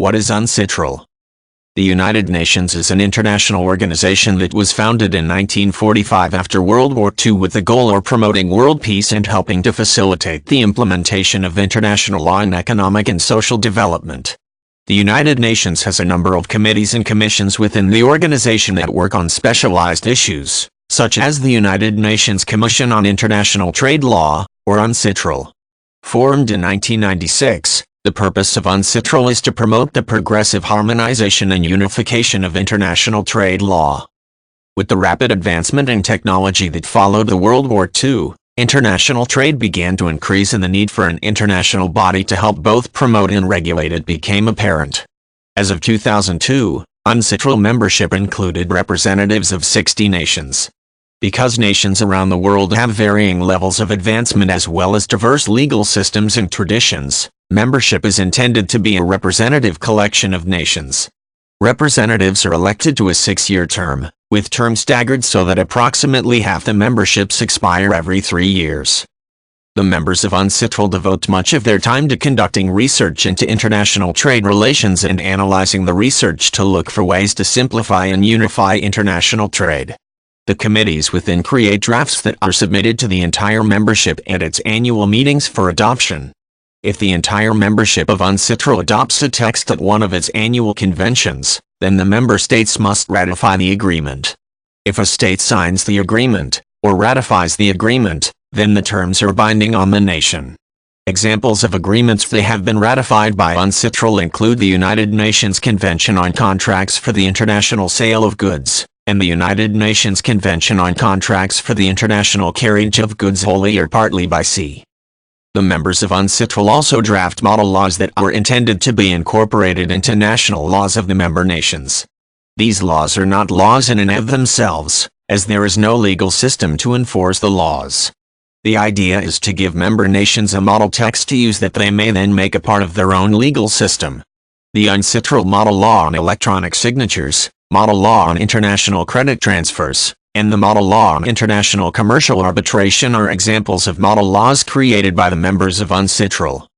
What is UNCITRAL? The United Nations is an international organization that was founded in 1945 after World War II with the goal of promoting world peace and helping to facilitate the implementation of international law in economic and social development. The United Nations has a number of committees and commissions within the organization that work on specialized issues, such as the United Nations Commission on International Trade Law, or UNCITRAL. Formed in 1996, the purpose of UNCITRAL is to promote the progressive harmonization and unification of international trade law. With the rapid advancement in technology that followed the World War II, international trade began to increase and the need for an international body to help both promote and regulate it became apparent. As of 2002, UNCITRAL membership included representatives of 60 nations. Because nations around the world have varying levels of advancement as well as diverse legal systems and traditions, membership is intended to be a representative collection of nations. Representatives are elected to a 6-year term, with terms staggered so that approximately half the memberships expire every 3 years. The members of UNCITRAL devote much of their time to conducting research into international trade relations and analyzing the research to look for ways to simplify and unify international trade. The committees within create drafts that are submitted to the entire membership at its annual meetings for adoption. If the entire membership of UNCITRAL adopts a text at one of its annual conventions, then the member states must ratify the agreement. If a state signs the agreement, or ratifies the agreement, then the terms are binding on the nation. Examples of agreements that have been ratified by UNCITRAL include the United Nations Convention on Contracts for the International Sale of Goods, and the United Nations Convention on Contracts for the International Carriage of Goods wholly or partly by sea. The members of UNCITRAL also draft model laws that are intended to be incorporated into national laws of the member nations. These laws are not laws in and of themselves, as there is no legal system to enforce the laws. The idea is to give member nations a model text to use that they may then make a part of their own legal system. The UNCITRAL Model Law on Electronic Signatures, Model Law on International Credit Transfers, and the Model Law on International Commercial Arbitration are examples of model laws created by the members of UNCITRAL.